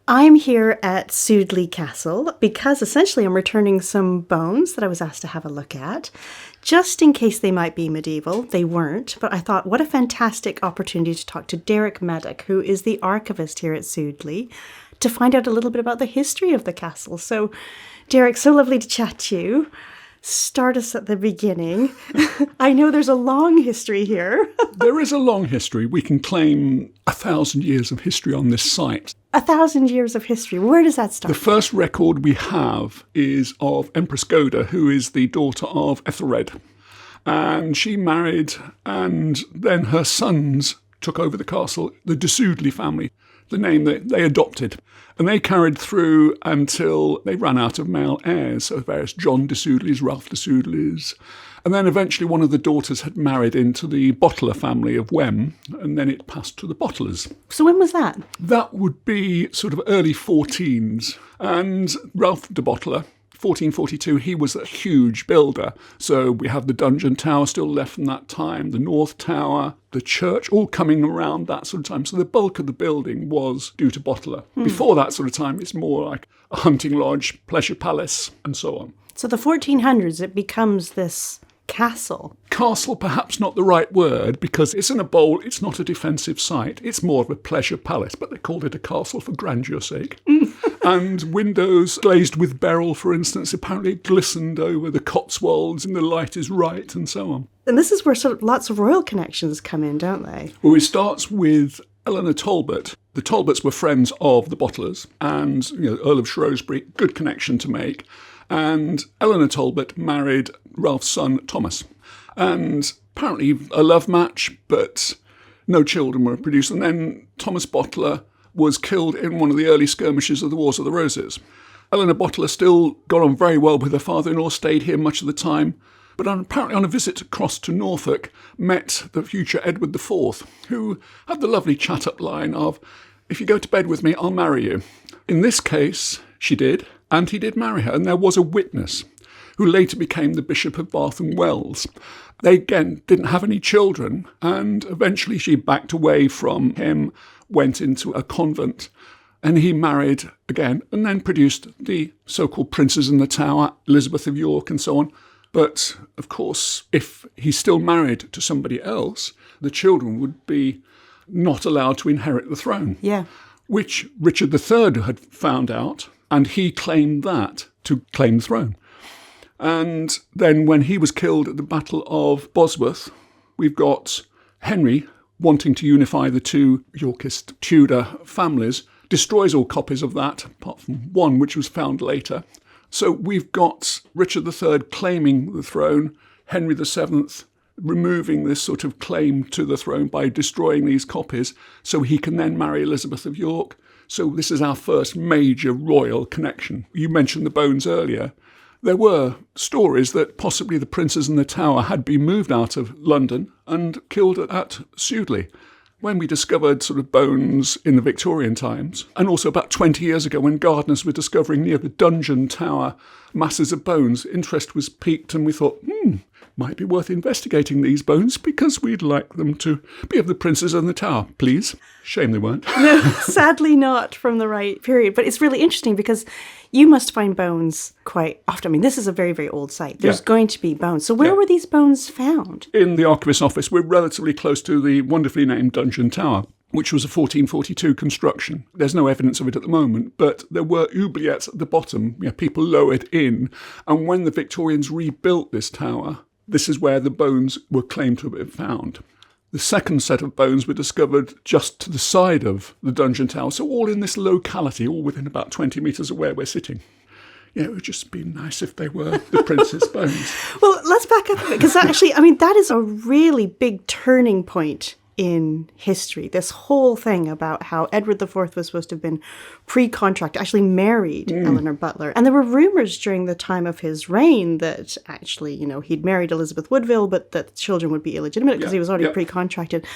I'm here at Sudeley Castle because essentially I'm returning some bones that I was asked to have a look at, just in case they might be medieval. They weren't, but I thought what a fantastic opportunity to talk to Derek Maddock, who is the archivist here at Sudeley, to find out a little bit about the history of the castle. So, Derek, so lovely to chat to you. Start us at the beginning. I know there's a long history here. There is a long history. We can claim 1,000 years of history on this site. 1,000 years of history. Where does that start? The first record we have is of Empress Goda, who is the daughter of Ethelred. And she married, and then her sons took over the castle, the de Sudeley family, the name that they adopted. And they carried through until they ran out of male heirs, so various John de Sudeleys, Ralph de Sudeleys. And then eventually one of the daughters had married into the Boteler family of Wem, and then it passed to the Botelers. So when was that? That would be sort of early 14s. And Ralph de Boteler, 1442, he was a huge builder. So we have the Dungeon Tower still left from that time, the North Tower, the church, all coming around that sort of time. So the bulk of the building was due to Boteler. Before that sort of time, it's more like a hunting lodge, pleasure palace, and so on. So the 1400s, it becomes this castle. Castle, perhaps not the right word, because it's in a bowl, it's not a defensive site. It's more of a pleasure palace, but they called it a castle for grandeur's sake. And windows glazed with beryl, for instance, apparently glistened over the Cotswolds and the light is right and so on. And this is where sort of lots of royal connections come in, don't they? Well, it starts with Eleanor Talbot. The Talbots were friends of the Botelers and Earl of Shrewsbury, good connection to make. And Eleanor Talbot married Ralph's son, Thomas. And apparently a love match, but no children were produced. And then Thomas Boteler was killed in one of the early skirmishes of the Wars of the Roses. Eleanor Boteler still got on very well with her father-in-law, stayed here much of the time, but apparently on a visit across to Norfolk, met the future Edward IV, who had the lovely chat-up line of, "If you go to bed with me, I'll marry you." In this case, she did, and he did marry her, and there was a witness who later became the Bishop of Bath and Wells. They, again, didn't have any children, and eventually she backed away from him, went into a convent, and he married again, and then produced the so-called princes in the Tower, Elizabeth of York and so on. But, of course, if he's still married to somebody else, the children would be not allowed to inherit the throne. Yeah. Which Richard III had found out, and he claimed that to claim the throne. And then when he was killed at the Battle of Bosworth, we've got Henry wanting to unify the two Yorkist Tudor families, destroys all copies of that, apart from one which was found later. So we've got Richard III claiming the throne, Henry VII removing this sort of claim to the throne by destroying these copies, so he can then marry Elizabeth of York. So this is our first major royal connection. You mentioned the bones earlier. There were stories that possibly the princes in the Tower had been moved out of London and killed at Sudeley. When we discovered sort of bones in the Victorian times, and also about 20 years ago when gardeners were discovering near the Dungeon Tower masses of bones, interest was piqued and we thought, might be worth investigating these bones because we'd like them to be of the princes in the Tower, please. Shame they weren't. No, sadly not from the right period. But it's really interesting because you must find bones quite often. I mean, this is a very, very old site. There's going to be bones. So where were these bones found? In the archivist's office. We're relatively close to the wonderfully named Dungeon Tower, which was a 1442 construction. There's no evidence of it at the moment, but there were oubliettes at the bottom. People lowered in. And when the Victorians rebuilt this tower, this is where the bones were claimed to have been found. The second set of bones were discovered just to the side of the Dungeon Tower, so all in this locality, all within about 20 metres of where we're sitting. It would just be nice if they were the prince's bones. Well, let's back up a bit, because actually, I mean, that is a really big turning point in history. This whole thing about how Edward IV was supposed to have been pre-contract, actually married Eleanor Butler. And there were rumours during the time of his reign that actually, he'd married Elizabeth Woodville, but that children would be illegitimate because he was already pre-contracted.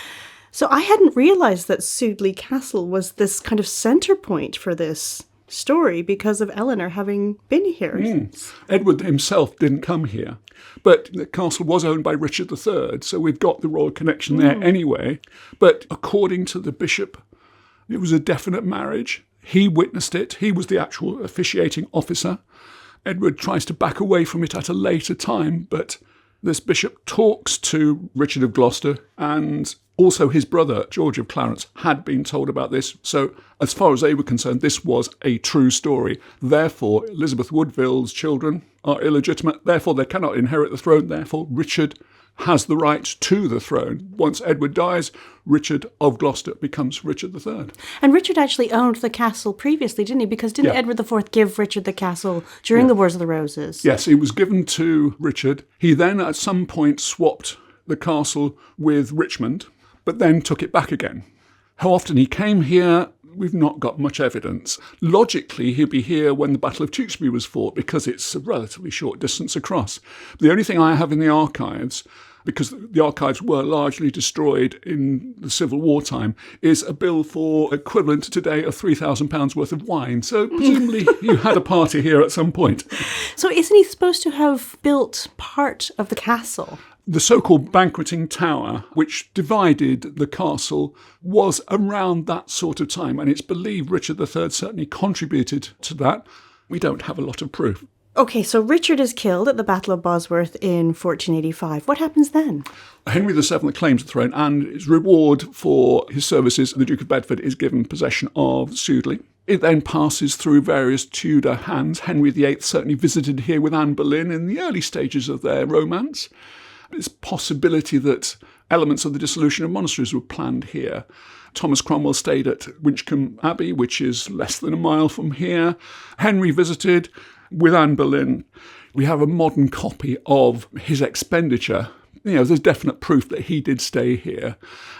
So I hadn't realised that Sudeley Castle was this kind of centre point for this story because of Eleanor having been here. Edward himself didn't come here, but the castle was owned by Richard III, so we've got the royal connection there anyway. But according to the bishop, it was a definite marriage. He witnessed it. He was the actual officiating officer. Edward tries to back away from it at a later time, but this bishop talks to Richard of Gloucester, and also his brother, George of Clarence, had been told about this. So as far as they were concerned, this was a true story. Therefore, Elizabeth Woodville's children are illegitimate. Therefore, they cannot inherit the throne. Therefore, Richard has the right to the throne. Once Edward dies, Richard of Gloucester becomes Richard III. And Richard actually owned the castle previously, didn't he? Because didn't Edward IV give Richard the castle during the Wars of the Roses? Yes, it was given to Richard. He then at some point swapped the castle with Richmond, but then took it back again. How often he came here, we've not got much evidence. Logically, he'd be here when the Battle of Tewkesbury was fought, because it's a relatively short distance across. The only thing I have in the archives, because the archives were largely destroyed in the Civil War time, is a bill for equivalent today of £3,000 worth of wine. So presumably you had a party here at some point. So isn't he supposed to have built part of the castle? The so-called banqueting tower, which divided the castle, was around that sort of time, and it's believed Richard III certainly contributed to that. We don't have a lot of proof. Okay, so Richard is killed at the Battle of Bosworth in 1485. What happens then? Henry VII claims the throne, and his reward for his services, the Duke of Bedford, is given possession of Sudeley. It then passes through various Tudor hands. Henry VIII certainly visited here with Anne Boleyn in the early stages of their romance. It's a possibility that elements of the dissolution of monasteries were planned here. Thomas Cromwell stayed at Winchcombe Abbey, which is less than a mile from here. Henry visited with Anne Boleyn. We have a modern copy of his expenditure. There's definite proof that he did stay here.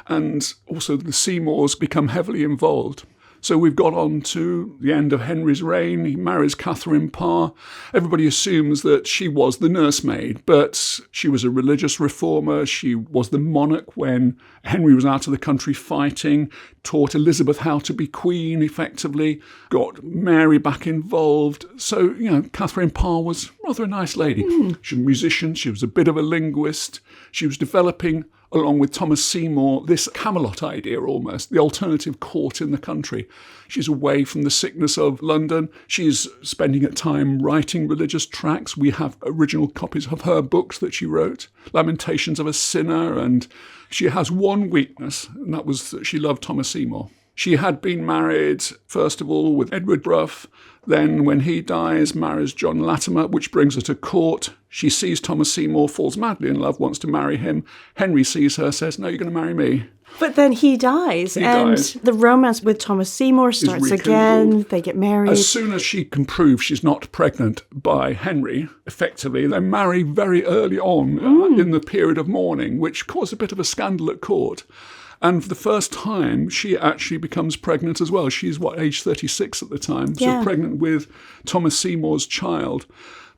And also the Seymours become heavily involved. So we've got on to the end of Henry's reign. He marries Katherine Parr. Everybody assumes that she was the nursemaid, but she was a religious reformer. She was the monarch when Henry was out of the country fighting, taught Elizabeth how to be queen effectively, got Mary back involved. So, Katherine Parr was rather a nice lady. She was a musician. She was a bit of a linguist. She was developing, along with Thomas Seymour, this Camelot idea almost, the alternative court in the country. She's away from the sickness of London. She's spending her time writing religious tracts. We have original copies of her books that she wrote, Lamentations of a Sinner, and she has one weakness, and that was that she loved Thomas Seymour. She had been married, first of all, with Edward Bruff. Then, when he dies, marries John Latimer, which brings her to court. She sees Thomas Seymour, falls madly in love, wants to marry him. Henry sees her, says, "No, you're going to marry me." But then he dies, the romance with Thomas Seymour starts again. They get married. As soon as she can prove she's not pregnant by Henry, effectively, they marry very early on in the period of mourning, which caused a bit of a scandal at court. And for the first time, she actually becomes pregnant as well. She's, age 36 at the time, so pregnant with Thomas Seymour's child.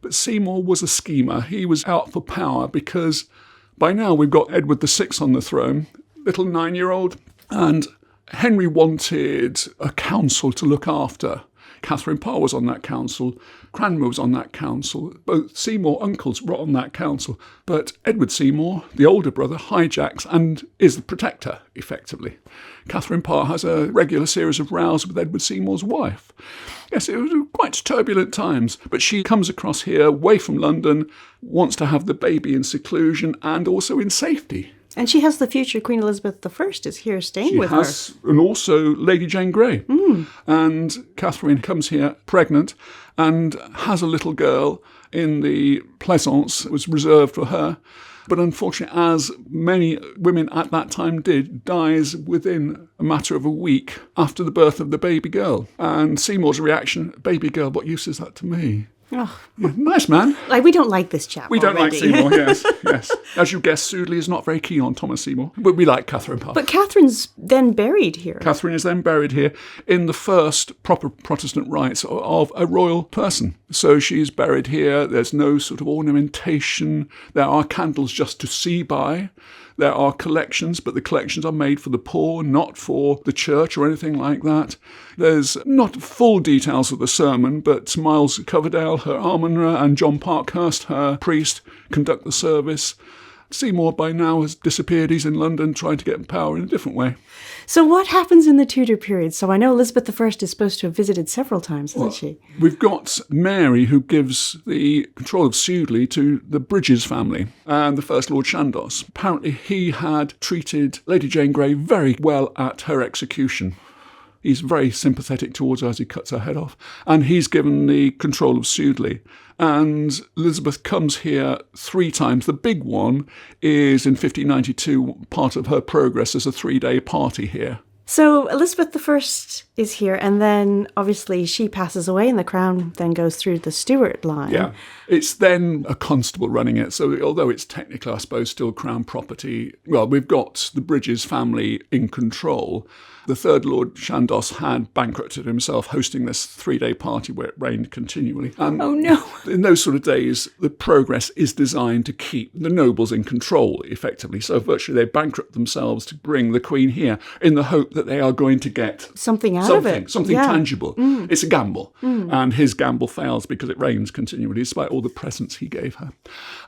But Seymour was a schemer. He was out for power because by now we've got Edward VI on the throne, little 9-year-old, and Henry wanted a council to look after. Katherine Parr was on that council. Cranmer was on that council. Both Seymour uncles were on that council. But Edward Seymour, the older brother, hijacks and is the protector, effectively. Katherine Parr has a regular series of rows with Edward Seymour's wife. Yes, it was quite turbulent times. But she comes across here, away from London, wants to have the baby in seclusion and also in safety. And she has the future Queen Elizabeth I is here staying with her. And also Lady Jane Grey. And Catherine comes here pregnant and has a little girl in the Pleasance that was reserved for her. But unfortunately, as many women at that time did, dies within a matter of a week after the birth of the baby girl. And Seymour's reaction, "Baby girl, what use is that to me?" Oh. Yeah, nice man. We don't like this chap. We don't like Seymour, yes. As you guess, Sudeley is not very keen on Thomas Seymour, but we like Katherine Parr. But Catherine's then buried here. Catherine is then buried here in the first proper Protestant rites of a royal person. So she's buried here. There's no sort of ornamentation. There are candles just to see by. There are collections, but the collections are made for the poor, not for the church or anything like that. There's not full details of the sermon, but Miles Coverdale, her almoner, and John Parkhurst, her priest, conduct the service. Seymour by now has disappeared. He's in London trying to get power in a different way. So what happens in the Tudor period? So I know Elizabeth I is supposed to have visited several times, isn't she? We've got Mary, who gives the control of Sudeley to the Bridges family and the First Lord Chandos. Apparently he had treated Lady Jane Grey very well at her execution. He's very sympathetic towards her as he cuts her head off. And he's given the control of Sudeley. And Elizabeth comes here 3 times. The big one is in 1592, part of her progress as a 3-day party here. So Elizabeth I is here, and then obviously she passes away and the crown then goes through the Stuart line. Yeah, it's then a constable running it. So although it's technically, I suppose, still crown property, well, we've got the Bridges family in control. The third Lord Chandos had bankrupted himself hosting this 3-day party where it rained continually. Oh no. In those sort of days, the progress is designed to keep the nobles in control, effectively. So virtually they bankrupt themselves to bring the Queen here in the hope that they are going to get something out of it. Something tangible. It's a gamble. And his gamble fails because it rains continually, despite all the presents he gave her.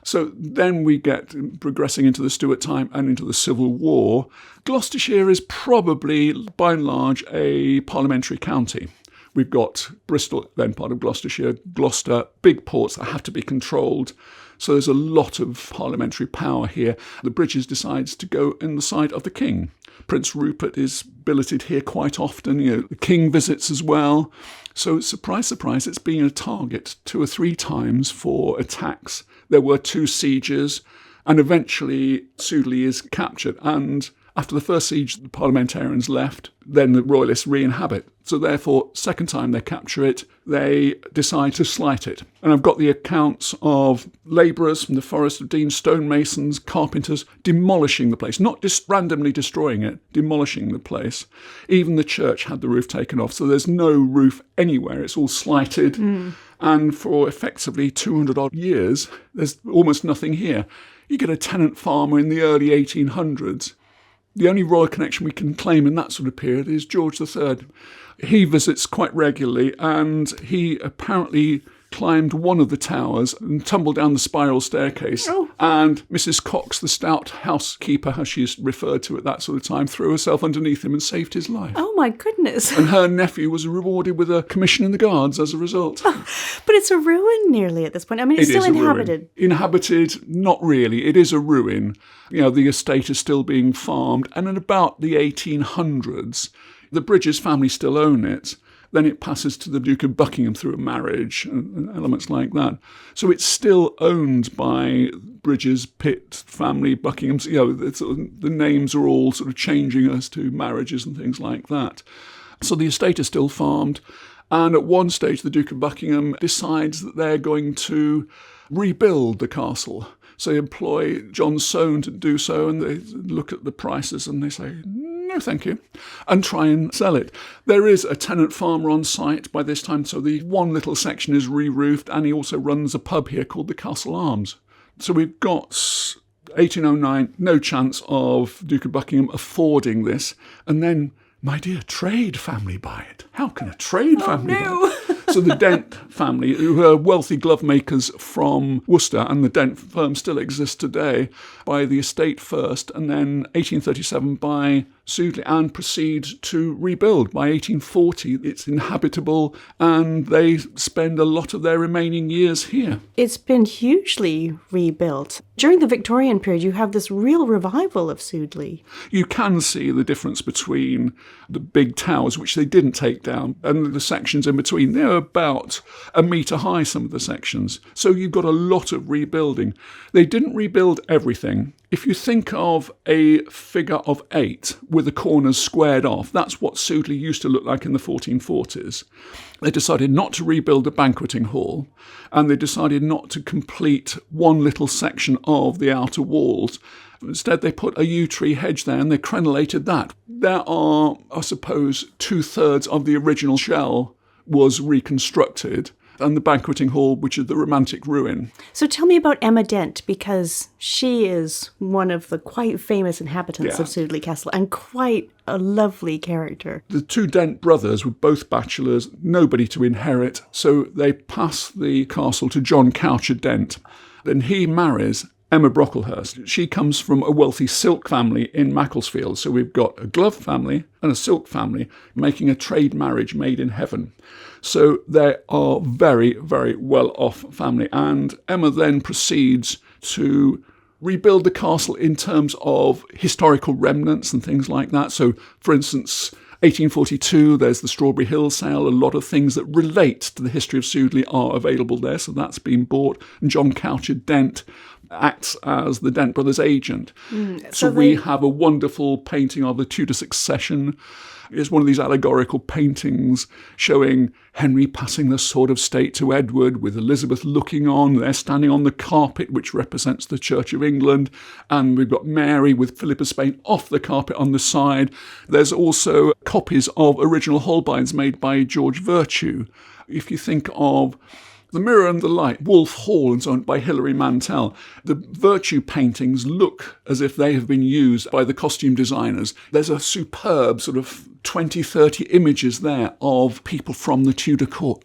So then we get progressing into the Stuart time and into the Civil War. Gloucestershire is probably, by and large, a parliamentary county. We've got Bristol, then part of Gloucestershire, Gloucester, big ports that have to be controlled. So there's a lot of parliamentary power here. The Bridges decides to go in the side of the king. Prince Rupert is billeted here quite often. The king visits as well. So surprise, surprise, it's been a target 2 or 3 times for attacks. There were 2 sieges, and eventually Sudeley is captured. And after the first siege, the parliamentarians left, then the royalists re-inhabit. So therefore, second time they capture it, they decide to slight it. And I've got the accounts of labourers from the Forest of Dean, stonemasons, carpenters, demolishing the place, not just randomly destroying it, demolishing the place. Even the church had the roof taken off, so there's no roof anywhere. It's all slighted. And for effectively 200-odd years, there's almost nothing here. You get a tenant farmer in the early 1800s. The only royal connection we can claim in that sort of period is George III. He visits quite regularly, and he apparently climbed one of the towers and tumbled down the spiral staircase. And Mrs. Cox, the stout housekeeper, as she's referred to at that sort of time, threw herself underneath him and saved his life. Oh, my goodness. And her nephew was rewarded with a commission in the Guards as a result. But it's a ruin nearly at this point. I mean, it's still inhabited. Inhabited, not really. It is a ruin. The estate is still being farmed. And in about the 1800s, the Bridges family still own it. Then it passes to the Duke of Buckingham through a marriage and elements like that. So it's still owned by Bridges, Pitt family, Buckingham's. The names are all sort of changing as to marriages and things like that. So the estate is still farmed. And at one stage, the Duke of Buckingham decides that they're going to rebuild the castle. So they employ John Soane to do so, and they look at the prices and they say, no, thank you, and try and sell it. There is a tenant farmer on site by this time, so the one little section is re-roofed, and he also runs a pub here called the Castle Arms. So we've got 1809, no chance of Duke of Buckingham affording this, and then, my dear, trade family buy it. How can a trade family buy it? So the Dent family, who are wealthy glove makers from Worcester, and the Dent firm still exists today, buy the estate first, and then 1837 buy Sudeley and proceed to rebuild. By 1840, it's inhabitable, and they spend a lot of their remaining years here. It's been hugely rebuilt. During the Victorian period, you have this real revival of Sudeley. You can see the difference between the big towers, which they didn't take down, and the sections in between. They're about a metre high, some of the sections. So you've got a lot of rebuilding. They didn't rebuild everything. If you think of a figure of 8 with the corners squared off, that's what Sudeley used to look like in the 1440s. They decided not to rebuild the banqueting hall, and they decided not to complete one little section of the outer walls. Instead, they put a yew tree hedge there, and they crenellated that. There are, I suppose, 2/3 of the original shell was reconstructed, and the banqueting hall, which is the romantic ruin. So tell me about Emma Dent, because she is one of the quite famous inhabitants of Sudeley Castle, and quite a lovely character. The 2 Dent brothers were both bachelors, nobody to inherit, so they pass the castle to John Coucher Dent. Then he marries Emma Brocklehurst. She comes from a wealthy silk family in Macclesfield. So we've got a glove family and a silk family making a trade marriage made in heaven. So they are very, very well-off family. And Emma then proceeds to rebuild the castle in terms of historical remnants and things like that. So, for instance, 1842, there's the Strawberry Hill sale. A lot of things that relate to the history of Sudeley are available there. So that's been bought. And John Coucher Dent acts as the Dent brothers' agent. So we have a wonderful painting of the Tudor succession. It's one of these allegorical paintings showing Henry passing the sword of state to Edward with Elizabeth looking on. They're standing on the carpet, which represents the Church of England. And we've got Mary with Philip of Spain off the carpet on the side. There's also copies of original Holbeins made by George Virtue. If you think of The Mirror and the Light, Wolf Hall and so on by Hilary Mantel, the Virtue paintings look as if they have been used by the costume designers. There's a superb sort of 20, 30 images there of people from the Tudor court.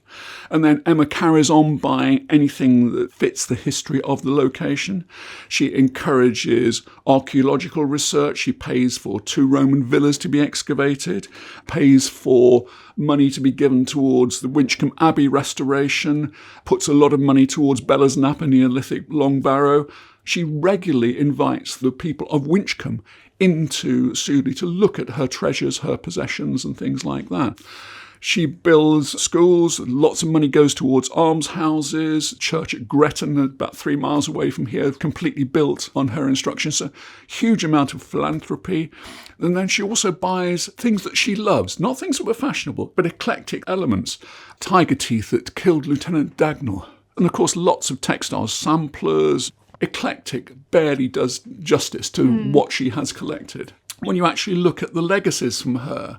And then Emma carries on buying anything that fits the history of the location. She encourages archaeological research. She pays for 2 Roman villas to be excavated, pays for money to be given towards the Winchcombe Abbey restoration, puts a lot of money towards Bella's Nap, a Neolithic long barrow. She regularly invites the people of Winchcombe into Sudeley to look at her treasures, her possessions and things like that. She builds schools, lots of money goes towards almshouses, church at Gretton, about 3 miles away from here, completely built on her instructions. So huge amount of philanthropy. And then she also buys things that she loves, not things that were fashionable, but eclectic elements. Tiger teeth that killed Lieutenant Dagnall. And of course, lots of textiles, samplers. Eclectic barely does justice to what she has collected. When you actually look at the legacies from her,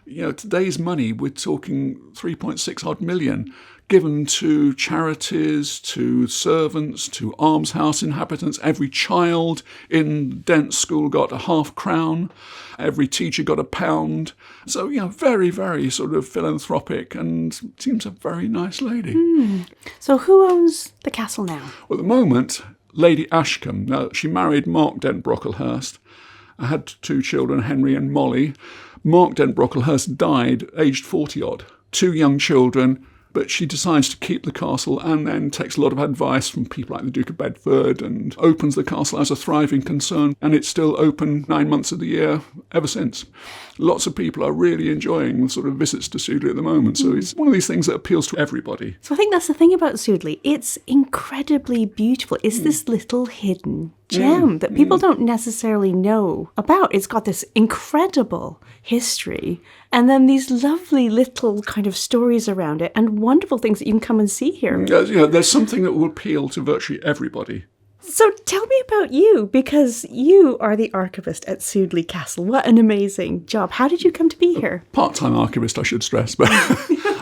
today's money, we're talking 3.6 odd million given to charities, to servants, to almshouse inhabitants. Every child in Dent School got a £0.50. Every teacher got £1. So, very, very sort of philanthropic and seems a very nice lady. So who owns the castle now? Well, at the moment, Lady Ashcombe. Now, she married Mark Dent Brocklehurst. I had 2 children, Henry and Molly. Mark Dent Brocklehurst died aged 40-odd. 2 young children, but she decides to keep the castle and then takes a lot of advice from people like the Duke of Bedford and opens the castle as a thriving concern, and it's still open 9 months of the year ever since. Lots of people are really enjoying the sort of visits to Sudeley at the moment, so it's one of these things that appeals to everybody. So I think that's the thing about Sudeley. It's incredibly beautiful. It's this little hidden gem that people don't necessarily know about. It's got this incredible history and then these lovely little kind of stories around it and wonderful things that you can come and see here. There's something that will appeal to virtually everybody. So tell me about you, because you are the archivist at Sudeley Castle. What an amazing job. How did you come to be here? Part-time archivist, I should stress, but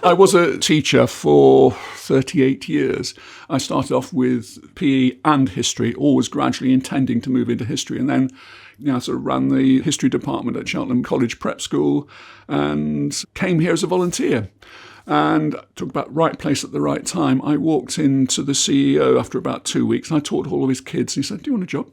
I was a teacher for 38 years. I started off with PE and history, always gradually intending to move into history, and then sort of ran the history department at Cheltenham College Prep School and came here as a volunteer. And talk about right place at the right time. I walked into the CEO after about 2 weeks and I talked to all of his kids. And he said, "Do you want a job?"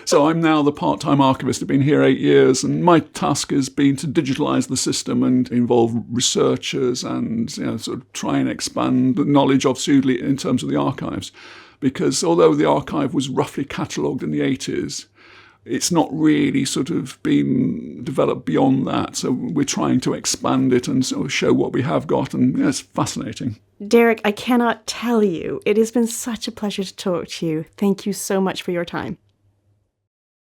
So I'm now the part-time archivist. I've been here 8 years, and my task has been to digitalise the system and involve researchers and sort of try and expand the knowledge of Sudeley in terms of the archives. Because although the archive was roughly catalogued in the 80s, it's not really sort of been developed beyond that. So we're trying to expand it and sort of show what we have got, and it's fascinating. Derek, I cannot tell you, it has been such a pleasure to talk to you. Thank you so much for your time.